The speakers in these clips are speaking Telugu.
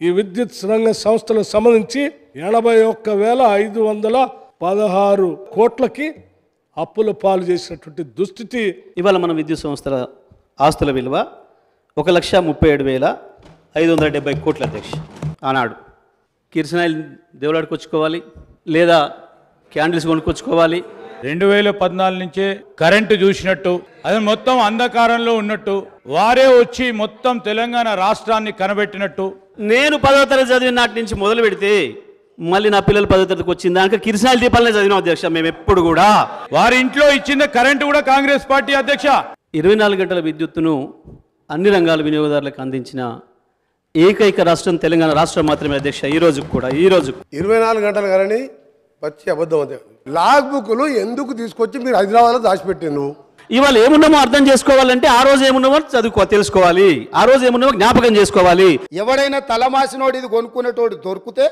ఈ విద్యుత్ రంగ సంస్థలకు సంబంధించి 81,516 కోట్లకి అప్పుల పాలు చేసినటువంటి దుస్థితి. ఇవాళ మన విద్యుత్ సంస్థల ఆస్తుల విలువ 1,37,570 కోట్ల అధ్యక్ష. ఆనాడు కిరసనాయిల్ దేవులాడుకొచ్చుకోవాలి లేదా క్యాండిల్స్ కొనుక్కొచ్చుకోవాలి. 2014 నుంచే కరెంటు చూసినట్టు అది మొత్తం అంధకారంలో ఉన్నట్టు వారే వచ్చి మొత్తం తెలంగాణ రాష్ట్రాన్ని కనబెట్టినట్టు. నేను 10వ తరగతి చదివిన నాటి నుంచి మొదలు పెడితే మళ్ళీ నా పిల్లలు 10వ తరగతికి వచ్చిన దానికి కిరసనాయిల్ దీపాలనే చదివినాం అధ్యక్ష. మేము ఎప్పుడు కూడా వారి ఇంట్లో ఇచ్చిన కరెంటు కూడా కాంగ్రెస్ పార్టీ అధ్యక్ష. 24 గంటల విద్యుత్తును అన్ని రంగాల వినియోగదారులకు అందించిన ఏకైక రాష్ట్రం తెలంగాణ రాష్ట్రం మాత్రమే అధ్యక్ష. ఈ రోజు 24 గంటలు కానీ పచ్చి అబద్ధం అదే. లాగ్ బుక్లు ఎందుకు తీసుకొచ్చి మీరు హైదరాబాద్లో దాచిపెట్టిండ్రు? ఇవాళ ఏమున్నామో అర్థం చేసుకోవాలంటే ఆ రోజు ఏమున్నామో తెలుసుకోవాలి, ఆ రోజు ఏమున్నామో జ్ఞాపకం చేసుకోవాలి. ఎవడైనా తలమాసినోడు ఇది కొనుక్కునేటోడు దొరికితే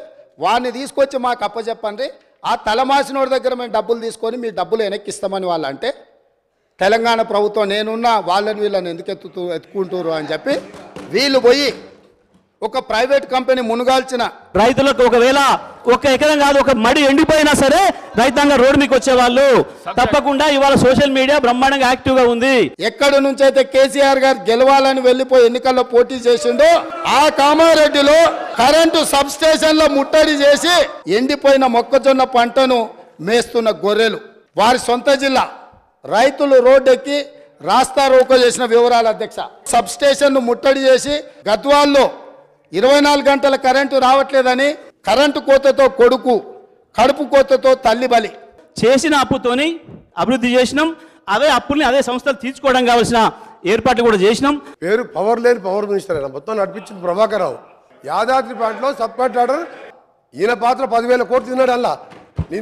వాడిని తీసుకొచ్చి మాకు అప్పచెప్పండి. ఆ తలమాసినోడి దగ్గర మేము డబ్బులు తీసుకొని మీ డబ్బులు వెనక్కిస్తామని వాళ్ళు అంటే తెలంగాణ ప్రభుత్వం నేనున్నా వాళ్ళని వీళ్ళని ఎందుకు ఎత్తుకుంటారు అని చెప్పి వీళ్ళు పోయి ఒక ప్రైవేట్ కంపెనీ మునుగాల్చిన రైతులకు ఒకవేళ ఒక ఎకరం కాదు ఒక మడి ఎండిపోయినా సరే రైతాంగ రోడ్డు మీకు వచ్చేవాళ్ళు తప్పకుండా. ఇవాళ సోషల్ మీడియా బ్రహ్మాండంగా యాక్టివ్ గా ఉంది. ఎక్కడి నుంచి అయితే కేసీఆర్ గారు గెలవాలని వెళ్ళిపోయి ఎన్నికల్లో పోటీ చేసిండో ఆ కామారెడ్డిలో కరెంటు సబ్ స్టేషన్ లో ముట్టడి చేసి ఎండిపోయిన మొక్కజొన్న పంటను మేస్తున్న గొర్రెలు వారి సొంత జిల్లా రైతులు రోడ్డెక్కి రాస్తా రోకో చేసిన వివరాలు అధ్యక్ష. సబ్ స్టేషన్ ను ముట్టడి చేసి గద్వాల్లో 24 గంటల కరెంటు రావట్లేదని కరెంటు కోతతో కొడుకు కడుపు కోతతో తల్లి బలి చేసిన అప్పుతోని అభివృద్ధి చేసినాం. అదే అప్పుల్ని అదే సంస్థలు తీర్చుకోవడం కావాల్సిన ఏర్పాట్లు కూడా చేసినాం. పేరు పవర్ లేని పవర్ మినిస్టర్ అయినా మొత్తం నడిపించింది ప్రభాకర్ రావు. యాదాద్రి ప్లాంట్లో సబ్ కాంట్రాక్టర్ ఈయన పాత్ర 10,000 కోట్లు తిన్నాడు. అలా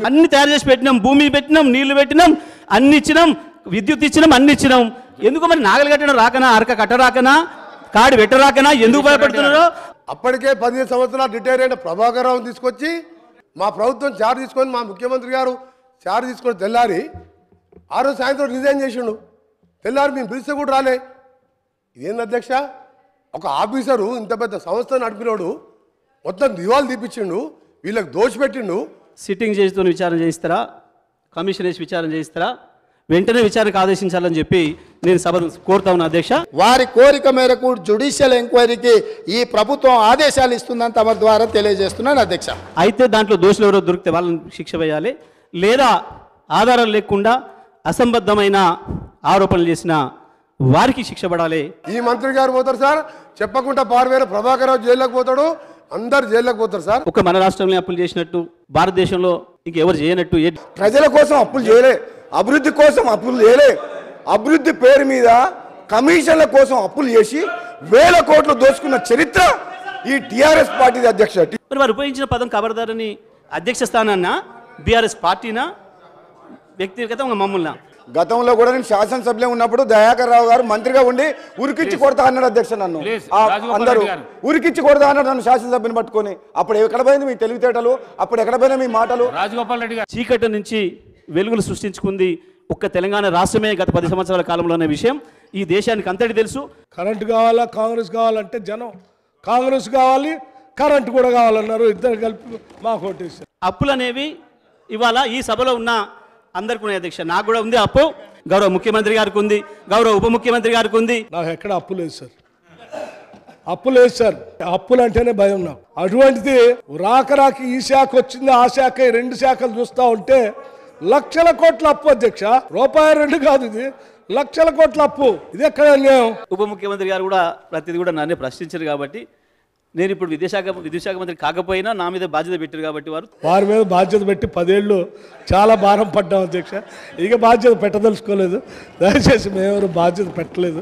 అన్ని తయారు చేసి పెట్టినాం, భూమి పెట్టినాం, నీళ్లు పెట్టినాం, అన్ని ఇచ్చినాం, విద్యుత్ ఇచ్చినాం, అన్ని ఇచ్చినాం. ఎందుకు మరి నాగలు కట్టడం రాకనా, అరక కట్ట రాకనా, కాడి పెట్టరాకనా, ఎందుకు భయపడుతున్నారో? అప్పటికే 15 సంవత్సరాలు రిటైర్ అయిన ప్రభాకర్ రావుని తీసుకొచ్చి మా ప్రభుత్వం చార్జ్ తీసుకొని మా ముఖ్యమంత్రి గారు చార్జ్ తీసుకొని తెల్లారి ఆ రోజు సాయంత్రం రిజైన్ చేసిండు. తెల్లారి మేము పిలిస్తే కూడా రాలే. ఇదేంది అధ్యక్ష? ఒక ఆఫీసరు ఇంత పెద్ద సంస్థ నడిపినోడు మొత్తం దివాలు తీపిచ్చిండు, వీళ్ళకి దోషపెట్టిండు. సిట్టింగ్ జడ్జితో విచారణ చేయిస్తారా, కమిషన్ వేసి విచారణ చేయిస్తారా, వెంటనే విచారణకు ఆదేశించాలని చెప్పి నేను సభ కోరుతా ఉన్నా అధ్యక్ష. వారి కోరిక మేరకు జ్యుడిషియల్ ఎంక్వైరీకి ఈ ప్రభుత్వం ఆదేశాలు ఇస్తుందని తమ ద్వారా తెలియజేస్తున్నాను అధ్యక్ష. అయితే దాంట్లో దోషులు ఎవరో దొరికితే వాళ్ళని శిక్ష వేయాలి, లేదా ఆధారాలు లేకుండా అసంబద్ధమైన ఆరోపణలు చేసిన వారికి శిక్ష పడాలి. ఈ మంత్రి గారు పోతారు సార్, చెప్పకుండా పార్వేర ప్రభాకర్ రావు జైల్లోకి పోతాడు, అందరు జైల్లోకి పోతారు సార్. ఒక మన రాష్ట్రంలో అప్పులు చేసినట్టు భారతదేశంలో ఇంకెవరు చేయనట్టు. ప్రజల కోసం అప్పులు చేయలే, అభివృద్ధి కోసం అప్పులు చేయలే. అభివృద్ధి పేరు మీద కమిషన్ల కోసం అప్పులు చేసి 1000 కోట్లు దోచుకున్న చరిత్ర ఈ టీఆర్ఎస్ పార్టీ అధ్యక్ష. మరి వారు ఉపయోగించిన పదం ఖబర్దారని అధ్యక్ష స్థానాన్న బీఆర్ఎస్ పార్టీనా వ్యక్తిగతంగా మమ్మల్ని? గతంలో కూడా నేను శాసనసభ్యులు ఉన్నప్పుడు దయాకర్ రావు గారు మంత్రిగా ఉండి ఉరికిచ్చి కొడతా అన్నాడు అధ్యక్ష. నన్ను అందరూ ఉరికిచ్చి కొడతా అన్నాడు నన్ను శాసనసభ్యుని పట్టుకొని. అప్పుడు ఎక్కడ పోయింది మీ తెలివితేటలు, అప్పుడు ఎక్కడ పోయినా మీ మాటలు? రాజగోపాల్ రెడ్డి గారు చీకటి నుంచి వెలుగులు సృష్టించుకుంది ఒక్క తెలంగాణ రాష్ట్రమే గత 10 సంవత్సరాల కాలంలో అనే విషయం ఈ దేశానికి అంతటి తెలుసు. కరెంటు కావాలా, కాంగ్రెస్ కావాలంటే జనం కాంగ్రెస్ కావాలి, కరెంటు కూడా కావాలన్నారు. ఇద్దరు కలిపి మాకు ఓటేశారు. అప్పులు అనేవి ఇవాళ ఈ సభలో ఉన్న అందరికీ ఉన్నాయి అధ్యక్ష. నాకు కూడా ఉంది అప్పు, గౌరవ ముఖ్యమంత్రి గారికి ఉంది, గౌరవ ఉప ముఖ్యమంత్రి గారికి ఉంది. నాకు ఎక్కడ అప్పు లేదు సార్, అప్పు లేదు సార్. అప్పులు అంటేనే భయం నాకు. అటువంటిది రాకరాకి ఈ శాఖ వచ్చింది, ఆ శాఖ, 2 శాఖలు చూస్తూ ఉంటే లక్షల కోట్ల అప్పు అధ్యక్ష. రూపాయి 2 కాదు, ఇది లక్షల కోట్ల అప్పు. ఇది ఎక్కడ అన్యాయం? ఉప ముఖ్యమంత్రి గారు కూడా ప్రతిదీ కూడా నన్నే ప్రశ్నించారు కాబట్టి నేను ఇప్పుడు విద్యుత్ శాఖ మంత్రి కాకపోయినా నా మీద బాధ్యత పెట్టారు కాబట్టి వారి మీద బాధ్యత పెట్టి 10 ఏళ్ళు చాలా భారం పడ్డాం అధ్యక్ష. ఇక బాధ్యత పెట్టదలుచుకోలేదు. దయచేసి మేమెవరు బాధ్యత పెట్టలేదు.